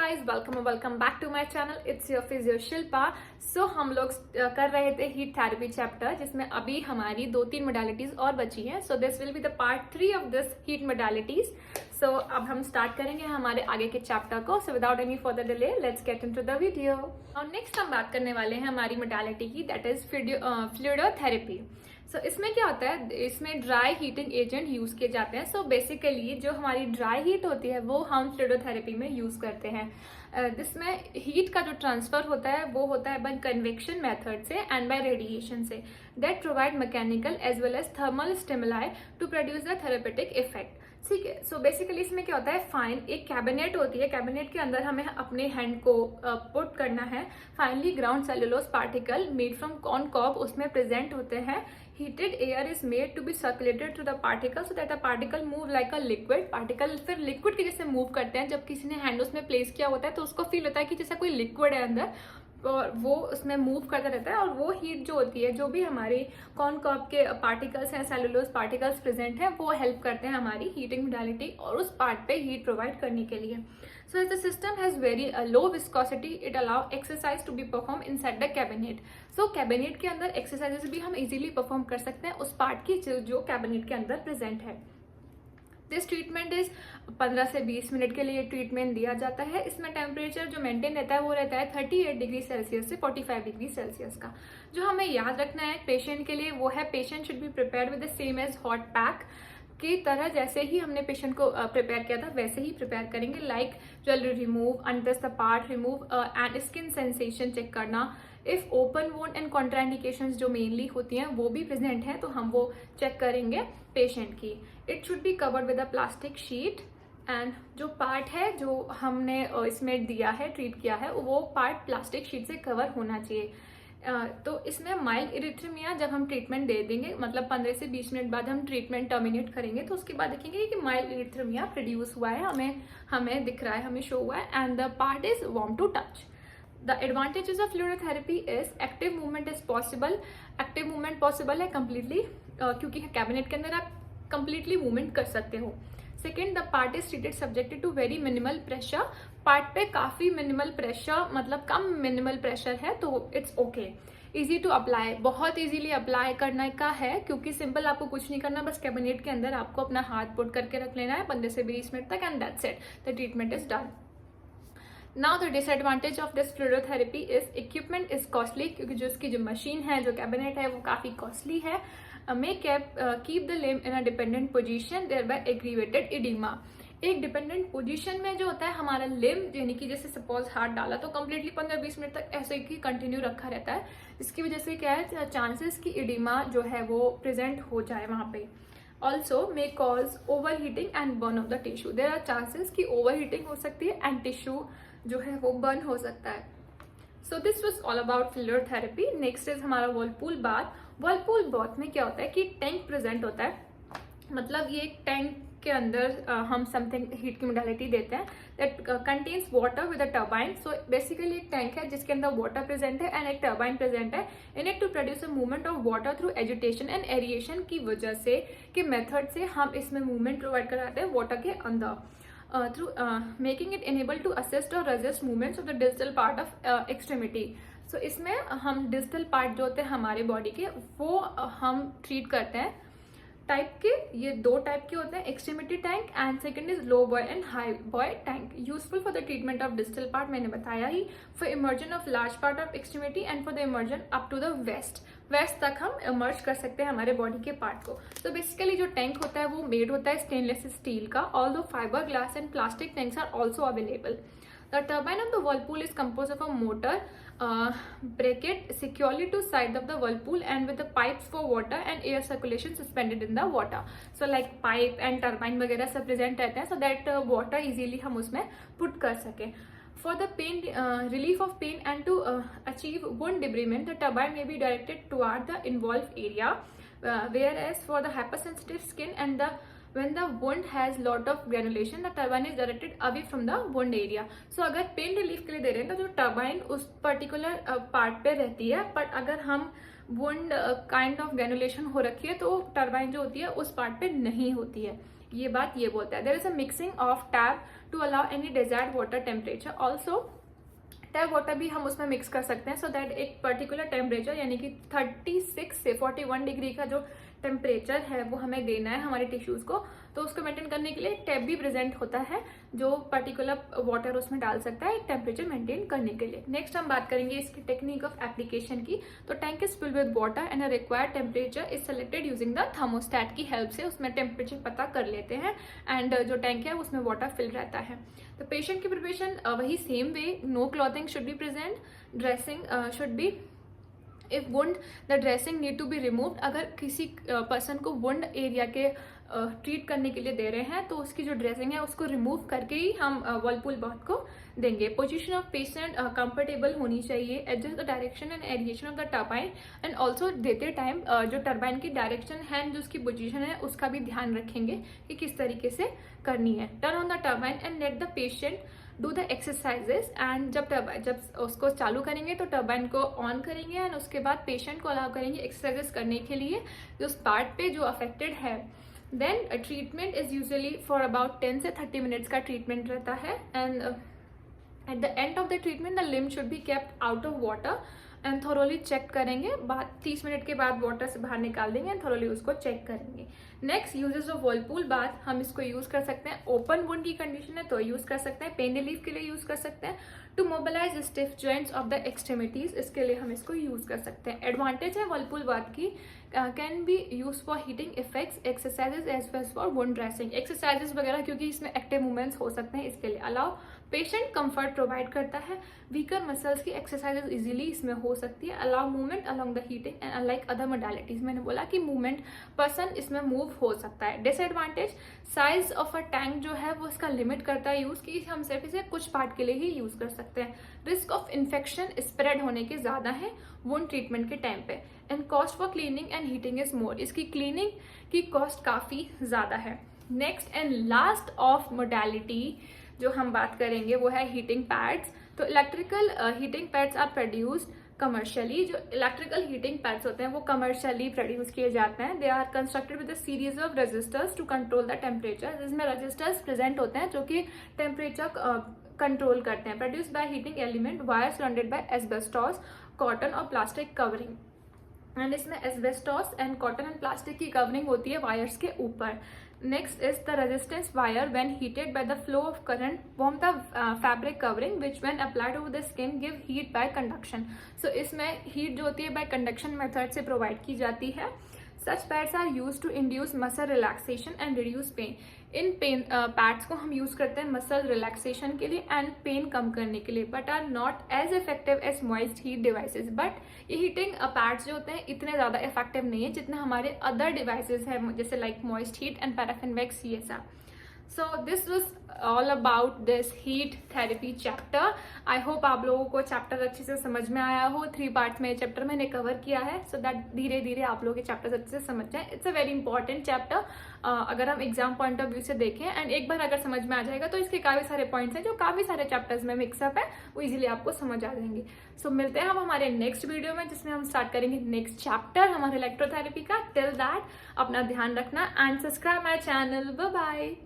Guys, welcome back to my channel. It's your physio Shilpa. So हम लोग कर रहे थे हीट थेरेपी चैप्टर, जिसमें अभी हमारी 2-3 मोडालिटीज और बची हैं। So this will be the part 3 of this heat modalities. So अब हम स्टार्ट करेंगे हमारे आगे के चैप्टर को। So without any further delay let's get into the video. और नेक्स्ट हम बात करने वाले हैं हमारी मोडालिटी की, दैट इज फ्लूइडोथेरेपी। सो इसमें क्या होता है, इसमें ड्राई हीटिंग एजेंट यूज किए जाते हैं। सो बेसिकली जो हमारी ड्राई हीट होती है वो हम फ्लूइडोथेरेपी में यूज करते हैं। जिसमें हीट का जो ट्रांसफर होता है वो होता है बाय कन्वेक्शन मेथड से एंड बाय रेडिएशन से, that provide mechanical as well as thermal stimuli to produce the therapeutic effect. ठीक है। सो बेसिकली इसमें क्या होता है, फाइन एक कैबिनेट होती है, कैबिनेट के अंदर हमें अपने हैंड को पुट करना है। Finally ground cellulose particle made from corn cob उसमें प्रेजेंट होते हैं। Heated air is made to be circulated through the particle so that the particle move like a liquid. Particle फिर लिक्विड के जैसे move करते हैं। जब किसी ने हैंड उसमें प्लेस किया होता है तो उसको फील होता है कि जैसा कोई लिक्विड है अंदर, और वो उसमें मूव करता रहता है। और वो हीट जो होती है, जो भी हमारी कॉर्न कॉब के पार्टिकल्स हैं, सेलुलोज पार्टिकल्स प्रेजेंट हैं, वो हेल्प करते हैं हमारी हीटिंग मोडालिटी और उस पार्ट पे हीट प्रोवाइड करने के लिए। So as the system has very low viscosity, it allow exercise to be perform inside the cabinet. So cabinet के अंदर एक्सरसाइजेस भी हम इजीली परफॉर्म कर सकते हैं उस पार्ट की जो कैबिनेट के अंदर प्रेजेंट है। दिस ट्रीटमेंट इज 15 से 20 मिनट के लिए ट्रीटमेंट दिया जाता है। इसमें टेम्परेचर जो मेंटेन रहता है वो रहता है 38 डिग्री सेल्सियस से 45 डिग्री सेल्सियस का। जो हमें याद रखना है पेशेंट के लिए वो है, patient should be prepared with the same as hot pack की तरह। जैसे ही हमने पेशेंट को प्रिपेयर किया था वैसे ही प्रिपेयर करेंगे। Like jewellery remove, untouch the part remove and skin sensation check करना। If open wound and contraindications जो मेनली होती हैं वो भी प्रेजेंट हैं तो हम वो चेक करेंगे पेशेंट की। It should be covered with a plastic sheet and जो पार्ट है जो हमने इसमें दिया है, ट्रीट किया है, वो पार्ट प्लास्टिक शीट से कवर होना चाहिए। तो इसमें माइल्ड इरिथ्मिया जब हम ट्रीटमेंट दे देंगे, मतलब 15 से 20 मिनट बाद हम ट्रीटमेंट टर्मिनेट करेंगे, तो उसके बाद देखेंगे कि माइल्ड इरिथ्मिया प्रोड्यूस हुआ है, हमें दिख रहा है, हमें शो हुआ है and the part is warm to touch. The advantages of fluorotherapy is active movement is possible. Active movement possible है completely क्योंकि कैबिनेट के अंदर आप completely movement कर सकते हो। Second, the part is treated subjected to very minimal pressure. Part पे काफी मिनिमल प्रेशर, मतलब कम मिनिमल प्रेशर है तो it's okay. Easy to apply, बहुत इजीली अप्लाई करने का है क्योंकि सिंपल आपको कुछ नहीं करना, बस कैबिनेट के अंदर आपको अपना हाथ पुट करके रख लेना है 15 से 20 मिनट तक and that's it, the treatment is done. Now the disadvantage of this fluorotherapy is equipment is costly, क्योंकि जो इसकी जो मशीन है, जो कैबिनेट है, वो काफी कॉस्टली है। May keep the limb in a dependent position thereby aggravated edema। एक डिपेंडेंट पोजीशन में जो होता है हमारा लिम्ब, यानी कि जैसे सपोज हाथ डाला तो कम्प्लीटली 15-20 मिनट तक ऐसे ही कंटिन्यू रखा रहता है। इसकी वजह से क्या है, चांसेस की एडिमा जो है वो प्रेजेंट हो जाए वहां पे। Also may cause overheating and burn of the tissue। There are chances कि overheating हो सकती है and tissue जो है वो बर्न हो सकता है। So this was all about fluorotherapy। Next is हमारा whirlpool bath। whirlpool bath में क्या होता है कि टैंक प्रेजेंट होता है, मतलब ये एक टैंक के अंदर हम समथिंग हीट की मोडालिटी देते हैं that contains water with a turbine. So basically एक टैंक है जिसके अंदर वाटर प्रेजेंट है एंड एक टर्बाइन प्रेजेंट है। In it to produce a movement of water through agitation and aeration की वजह से, के मेथड से हम इसमें मूवमेंट प्रोवाइड कराते हैं वाटर के अंदर through making it enable to assist और resist movements of the digital part of extremity. So इसमें हम डिजिटल पार्ट जो होते हैं हमारे बॉडी के वो हम ट्रीट करते हैं। टाइप के ये 2 टाइप के होते हैं, extremity tank and second is low boy and high boy tank. Useful for the treatment of digital part, मैंने बताया ही, for immersion of large part of extremity and for the immersion up to the waist तक हम emerge कर सकते हैं हमारे body के पार्ट को। तो बेसिकली जो टैंक होता है वो मेड होता है स्टेनलेस स्टील का, although fibre glass and plastic tanks are also available. The turbine of the whirlpool is composed of a motor bracket securely to side of the whirlpool and with the pipes for water and air circulation suspended in the water. So like pipe and turbine वगैरह सब present रहते हैं so that water easily हम उसमें put कर सकें। For the pain relief of pain and to achieve wound debridement, the turbine may be directed toward the involved area, whereas for the hypersensitive skin and when the wound has lot of granulation, the turbine is directed away from the wound area। So अगर pain relief के लिए दे रहे हैं तो जो turbine उस particular part पे रहती है, बट अगर हम वुंड काइंड ऑफ ग्रेनुलेशन हो रखी है तो टर्बाइन जो होती है उस पार्ट पे नहीं होती है। ये बात ये बोलता है। There is a mixing of tap to allow any desired water temperature. Also tap water भी हम उसमें मिक्स कर सकते हैं सो दैट एक पर्टिकुलर टेम्परेचर यानी कि 36 से 41 डिग्री का जो टेम्परेचर है वो हमें देना है हमारे टिश्यूज को, तो उसको मेंटेन करने के लिए टैप भी प्रेजेंट होता है जो पर्टिकुलर वाटर उसमें डाल सकता है टेम्परेचर मेंटेन करने के लिए। नेक्स्ट हम बात करेंगे इसकी टेक्निक ऑफ एप्लीकेशन की। तो tank is filled with water and a required temperature is selected using the thermostat की हेल्प से उसमें टेम्परेचर पता कर लेते हैं एंड जो टैंक है उसमें वाटर फिल रहता है। तो पेशेंट की प्रिपरेशन वही same way, no clothing should be present, dressing should be, if wound the dressing need to be removed. अगर किसी पर्सन को वुंड एरिया के ट्रीट करने के लिए दे रहे हैं तो उसकी जो ड्रेसिंग है उसको रिमूव करके ही हम वर्लपूल बाथ को देंगे। पोजीशन ऑफ पेशेंट कंफर्टेबल होनी चाहिए। Adjust the direction and aeration of the turbine and also देते टाइम जो टर्बाइन की डायरेक्शन है जो उसकी पोजीशन है उसका भी ध्यान रखेंगे कि किस तरीके से करनी है। Turn on the turbine and let the patient do the exercises and जब उसको चालू करेंगे तो टर्बाइन को ऑन करेंगे एंड उसके बाद पेशेंट को अलाउ करेंगे एक्सरसाइजेस करने के लिए जो उस पार्ट पे जो अफेक्टेड है। Then treatment is usually for about 10 से 30 मिनट्स का ट्रीटमेंट रहता है and at the end of the treatment the limb should be kept out of water and thoroughly check करेंगे। बाद 30 मिनट के बाद वाटर से बाहर निकाल देंगे एंड थोरोली उसको चेक करेंगे। Next uses of Whirlpool bath, हम इसको यूज कर सकते हैं ओपन वुंड की कंडीशन है तो यूज कर सकते हैं, पेन रिलीफ के लिए यूज कर सकते हैं, to mobilise stiff joints of the extremities इसके लिए हम इसको यूज कर सकते हैं। एडवांटेज है वर्लपूल बाथ की, can be use for heating effects, exercises as well for wound dressing, exercises वगैरह क्योंकि इसमें एक्टिव मूवमेंट्स हो सकते हैं इसके लिए। अलाउ पेशेंट कंफर्ट प्रोवाइड करता है, वीकर मसल्स की एक्सरसाइजेज इजीली इसमें हो सकती है। Allow movement along the heating and unlike other modalities, मैंने बोला कि मूवमेंट पर्सन इसमें मूव हो सकता है। Disadvantage, size of a tank जो है वो इसका लिमिट करता है यूज की, हम सिर्फ इसे कुछ पार्ट के लिए ही यूज कर सकते हैं। रिस्क ऑफ इन्फेक्शन स्प्रेड होने के ज्यादा है वुंड ट्रीटमेंट के टाइम पे and cost for cleaning and heating is more, इसकी क्लीनिंग की कॉस्ट काफी ज्यादा है। Next and last of modality जो हम बात करेंगे वो है हीटिंग पैड्स। तो electrical heating pads are produced commercially, जो इलेक्ट्रिकल हीटिंग पैड्स होते हैं वो कमर्शियली प्रोड्यूस किए जाते हैं। They are constructed with a series of resistors to control the temperature, जिसमें रेजिस्टर्स प्रेजेंट होते हैं जो कि टेम्परेचर कंट्रोल करते हैं। Produced by heating element, wire surrounded by asbestos, cotton और प्लास्टिक कवरिंग एंड इसमें asbestos and cotton and plastic की कवरिंग होती है वायर्स के ऊपर। Next is the resistance wire when heated by the flow of current form the fabric covering which when applied over the skin give heat by conduction. So इसमें heat जो होती है by conduction method से provide की जाती है। Such pads are used to induce muscle relaxation and reduce pain. In pen pads को हम यूज करते हैं मसल रिलैक्सेशन के लिए एंड पेन कम करने के लिए, but are not as effective as moist heat devices. But ये हीटिंग पैड्स जो होते हैं इतने ज्यादा इफेक्टिव नहीं है जितना हमारे अदर डिवाइसेस है जैसे like moist heat and paraffin wax ये सब। So this was all about this heat therapy chapter. I hope आप लोगों को चैप्टर अच्छे से समझ में आया हो। 3 पार्ट्स में चैप्टर मैंने कवर किया है सो दैट धीरे धीरे आप लोग ये चैप्टर्स अच्छे से समझ जाएं। It's a very important chapter अगर हम एग्जाम पॉइंट ऑफ व्यू से देखें एंड एक बार अगर समझ में आ जाएगा तो इसके काफी सारे पॉइंट्स हैं जो काफी सारे चैप्टर्स में मिक्सअप है वो इजीली आपको समझ आ जाएंगे। सो मिलते हैं हम हमारे नेक्स्ट वीडियो में जिसमें हम स्टार्ट करेंगे नेक्स्ट चैप्टर हमारे इलेक्ट्रोथेरेपी का। टिल दैट अपना ध्यान रखना and subscribe my channel. Bye bye.